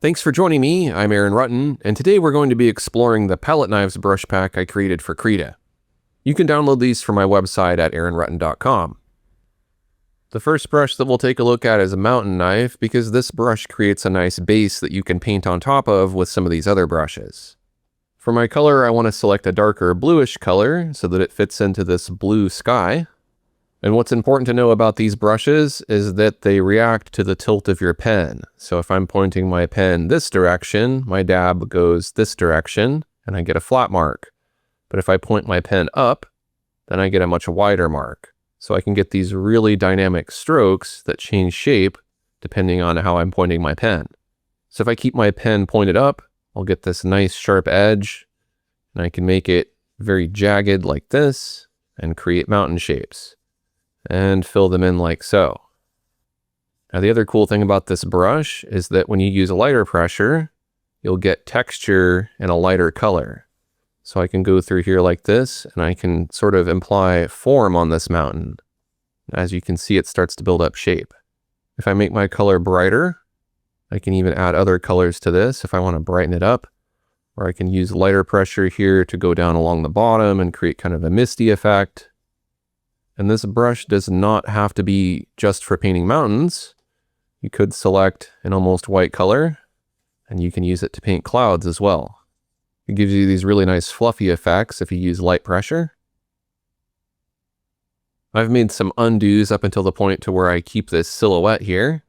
Thanks for joining me, I'm Aaron Rutten, and today we're going to be exploring the palette knives brush pack I created for Krita. You can download these from my website at aaronrutten.com. The first brush that we'll take a look at is a mountain knife because this brush creates a nice base that you can paint on top of with some of these other brushes. For my color, I want to select a darker bluish color so that it fits into this blue sky. And what's important to know about these brushes is that they react to the tilt of your pen. So if I'm pointing my pen this direction, my dab goes this direction and I get a flat mark. But if I point my pen up, then I get a much wider mark. So I can get these really dynamic strokes that change shape depending on how I'm pointing my pen. So if I keep my pen pointed up, I'll get this nice sharp edge and I can make it very jagged like this and create mountain shapes and fill them in like so. Now the other cool thing about this brush is that when you use a lighter pressure, you'll get texture and a lighter color. So I can go through here like this and I can sort of imply form on this mountain. As you can see, it starts to build up shape. If I make my color brighter, I can even add other colors to this if I want to brighten it up. Or I can use lighter pressure here to go down along the bottom and create kind of a misty effect. And this brush does not have to be just for painting mountains. You could select an almost white color and you can use it to paint clouds as well. It gives you these really nice fluffy effects if you use light pressure. I've made some undos up until the point to where I keep this silhouette here.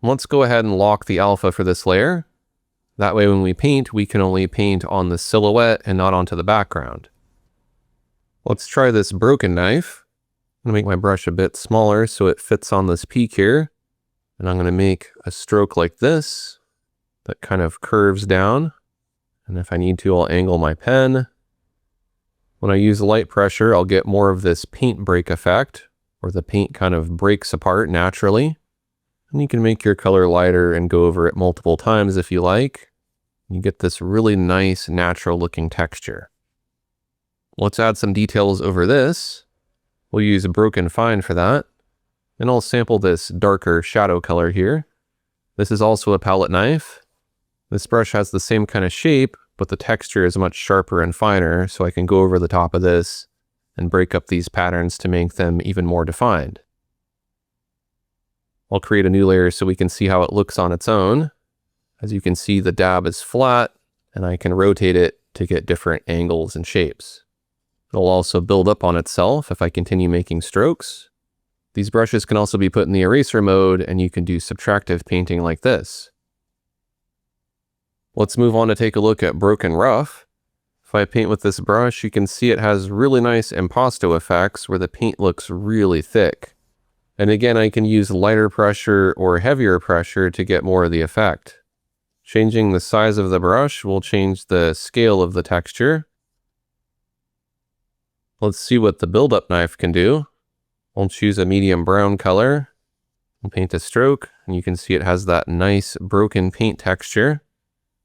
Let's go ahead and lock the alpha for this layer. That way when we paint, we can only paint on the silhouette and not onto the background. Let's try this broken knife. I'm going to make my brush a bit smaller so it fits on this peak here. And I'm going to make a stroke like this that kind of curves down. And if I need to, I'll angle my pen. When I use light pressure, I'll get more of this paint break effect, where the paint kind of breaks apart naturally. And you can make your color lighter and go over it multiple times if you like. You get this really nice, natural looking texture. Let's add some details over this. We'll use a broken fine for that. And I'll sample this darker shadow color here. This is also a palette knife. This brush has the same kind of shape, but the texture is much sharper and finer, so I can go over the top of this and break up these patterns to make them even more defined. I'll create a new layer so we can see how it looks on its own. As you can see, the dab is flat, and I can rotate it to get different angles and shapes. It'll also build up on itself if I continue making strokes. These brushes can also be put in the eraser mode, and you can do subtractive painting like this. Let's move on to take a look at Broken Rough. If I paint with this brush, you can see it has really nice impasto effects where the paint looks really thick. And again, I can use lighter pressure or heavier pressure to get more of the effect. Changing the size of the brush will change the scale of the texture. Let's see what the Buildup Knife can do. I'll choose a medium brown color. I'll paint a stroke, and you can see it has that nice broken paint texture.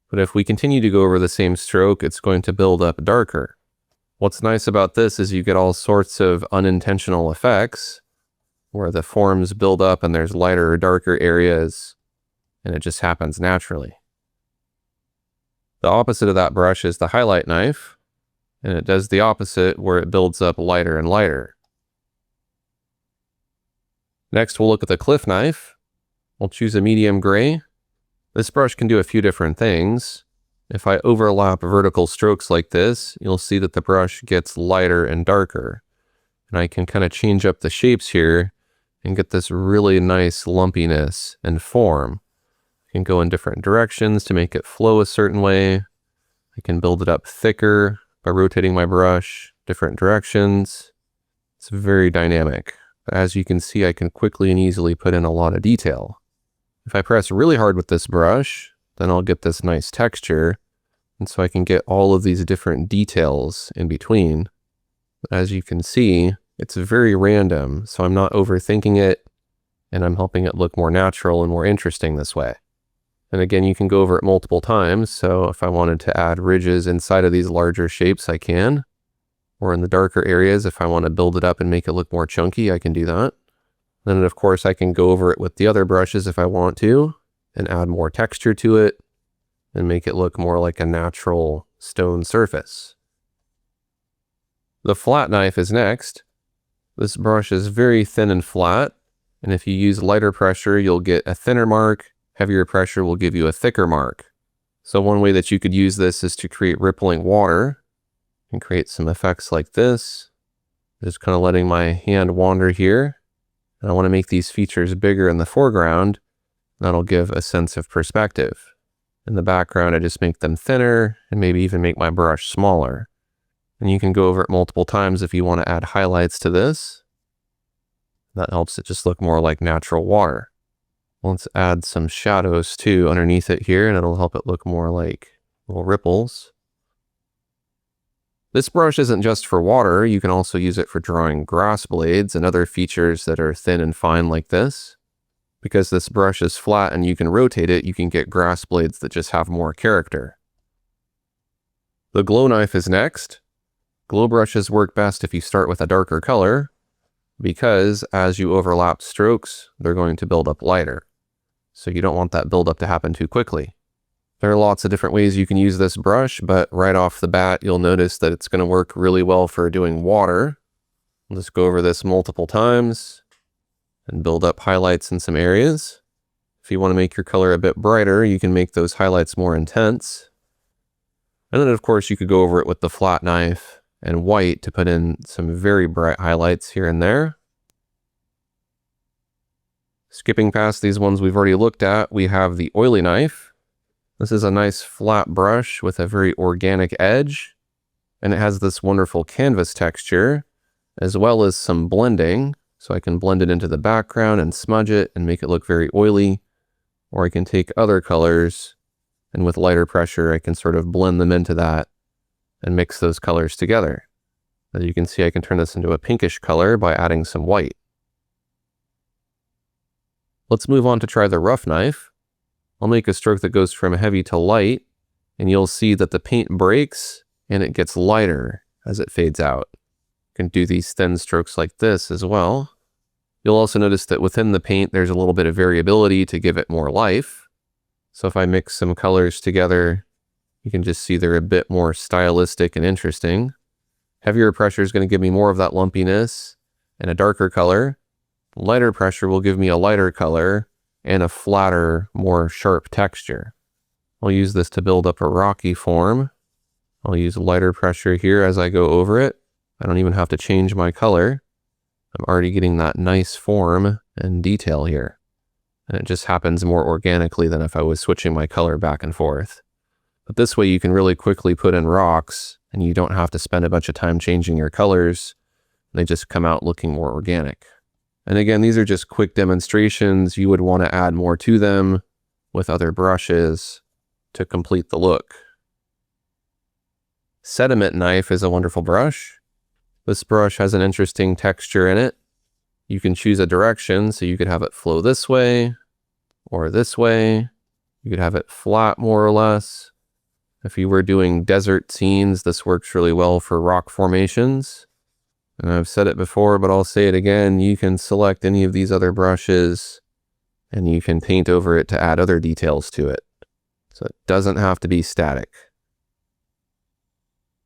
But if we continue to go over the same stroke, it's going to build up darker. What's nice about this is you get all sorts of unintentional effects where the forms build up and there's lighter or darker areas, and it just happens naturally. The opposite of that brush is the Highlight Knife, and it does the opposite where it builds up lighter and lighter. Next, we'll look at the Cliff Knife. We'll choose a medium gray. This brush can do a few different things. If I overlap vertical strokes like this, you'll see that the brush gets lighter and darker. And I can kind of change up the shapes here and get this really nice lumpiness and form. I can go in different directions to make it flow a certain way. I can build it up thicker by rotating my brush different directions. It's very dynamic. As you can see, I can quickly and easily put in a lot of detail. If I press really hard with this brush, then I'll get this nice texture. And so I can get all of these different details in between. As you can see, it's very random, so I'm not overthinking it, and I'm helping it look more natural and more interesting this way. And again, you can go over it multiple times, so if I wanted to add ridges inside of these larger shapes, I can. Or in the darker areas, if I want to build it up and make it look more chunky, I can do that. Then, of course, I can go over it with the other brushes if I want to, and add more texture to it. and make it look more like a natural stone surface. The flat knife is next. This brush is very thin and flat, and if you use lighter pressure, you'll get a thinner mark. Heavier pressure will give you a thicker mark. So one way that you could use this is to create rippling water and create some effects like this. Just kind of letting my hand wander here. And I want to make these features bigger in the foreground. That'll give a sense of perspective. In the background, I just make them thinner and maybe even make my brush smaller. And you can go over it multiple times if you want to add highlights to this. That helps it just look more like natural water. Let's add some shadows too underneath it here, and it'll help it look more like little ripples. This brush isn't just for water. You can also use it for drawing grass blades and other features that are thin and fine like this. Because this brush is flat and you can rotate it, you can get grass blades that just have more character. The glow knife is next. Glow brushes work best if you start with a darker color, because as you overlap strokes, they're going to build up lighter. So you don't want that buildup to happen too quickly. There are lots of different ways you can use this brush, but right off the bat, you'll notice that it's going to work really well for doing water. I'll just go over this multiple times and build up highlights in some areas. If you want to make your color a bit brighter, you can make those highlights more intense. And then of course you could go over it with the flat knife and white to put in some very bright highlights here and there. Skipping past these ones we've already looked at, we have the oily knife. This is a nice flat brush with a very organic edge, and it has this wonderful canvas texture, as well as some blending. So I can blend it into the background and smudge it and make it look very oily, or I can take other colors and with lighter pressure, I can sort of blend them into that and mix those colors together. As you can see, I can turn this into a pinkish color by adding some white. Let's move on to try the rough knife. I'll make a stroke that goes from heavy to light, and you'll see that the paint breaks and it gets lighter as it fades out. You can do these thin strokes like this as well. You'll also notice that within the paint, there's a little bit of variability to give it more life. So if I mix some colors together, you can just see they're a bit more stylistic and interesting. Heavier pressure is going to give me more of that lumpiness and a darker color. Lighter pressure will give me a lighter color and a flatter, more sharp texture. I'll use this to build up a rocky form. I'll use lighter pressure here as I go over it. I don't even have to change my color. I'm already getting that nice form and detail here. And it just happens more organically than if I was switching my color back and forth. But this way you can really quickly put in rocks and you don't have to spend a bunch of time changing your colors. They just come out looking more organic. And again, these are just quick demonstrations. You would want to add more to them with other brushes to complete the look. Sediment Knife is a wonderful brush. This brush has an interesting texture in it. You can choose a direction, so you could have it flow this way or this way. You could have it flat more or less. If you were doing desert scenes, this works really well for rock formations. And I've said it before, but I'll say it again. You can select any of these other brushes and you can paint over it to add other details to it. So it doesn't have to be static.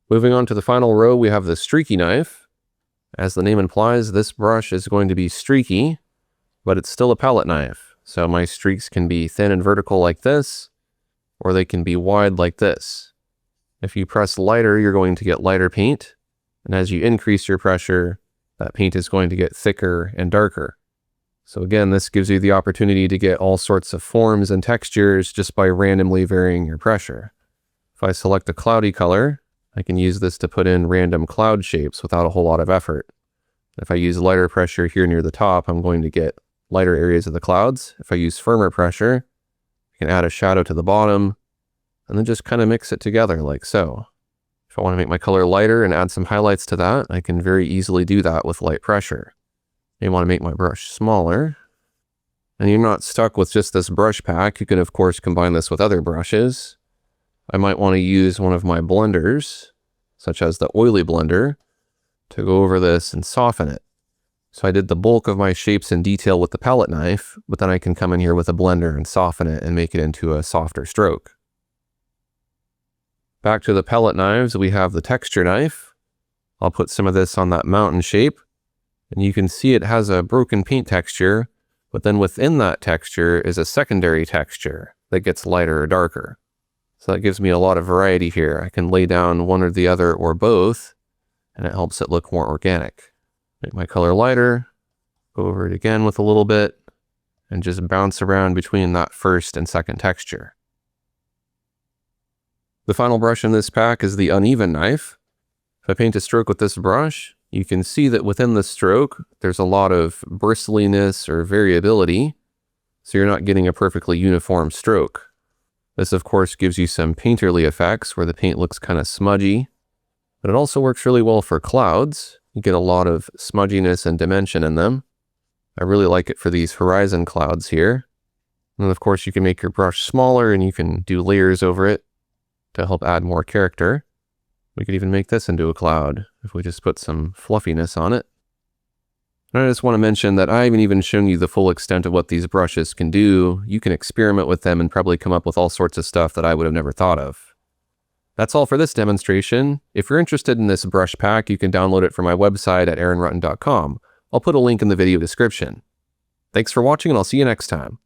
Moving on to the final row, we have the Streaky Knife. As the name implies, this brush is going to be streaky, but it's still a palette knife. So my streaks can be thin and vertical like this, or they can be wide like this. If you press lighter, you're going to get lighter paint. And as you increase your pressure, that paint is going to get thicker and darker. So again, this gives you the opportunity to get all sorts of forms and textures just by randomly varying your pressure. If I select a cloudy color, I can use this to put in random cloud shapes without a whole lot of effort. If I use lighter pressure here near the top, I'm going to get lighter areas of the clouds. If I use firmer pressure, I can add a shadow to the bottom and then just kind of mix it together like so. If I want to make my color lighter and add some highlights to that, I can very easily do that with light pressure. I want to make my brush smaller. And you're not stuck with just this brush pack. You can of course combine this with other brushes. I might want to use one of my blenders, such as the oily blender, to go over this and soften it. So I did the bulk of my shapes in detail with the palette knife, but then I can come in here with a blender and soften it and make it into a softer stroke. Back to the pellet knives, we have the texture knife. I'll put some of this on that mountain shape, and you can see it has a broken paint texture, but then within that texture is a secondary texture that gets lighter or darker. So that gives me a lot of variety here. I can lay down one or the other or both, and it helps it look more organic. Make my color lighter, go over it again with a little bit, and just bounce around between that first and second texture. The final brush in this pack is the uneven knife. If I paint a stroke with this brush, you can see that within the stroke, there's a lot of bristliness or variability, so you're not getting a perfectly uniform stroke. This, of course, gives you some painterly effects where the paint looks kind of smudgy, but it also works really well for clouds. You get a lot of smudginess and dimension in them. I really like it for these horizon clouds here. And of course, you can make your brush smaller and you can do layers over it to help add more character. We could even make this into a cloud if we just put some fluffiness on it. And I just want to mention that I haven't even shown you the full extent of what these brushes can do. You can experiment with them and probably come up with all sorts of stuff that I would have never thought of. That's all for this demonstration. If you're interested in this brush pack, you can download it from my website at aaronrutten.com. I'll put a link in the video description. Thanks for watching, and I'll see you next time.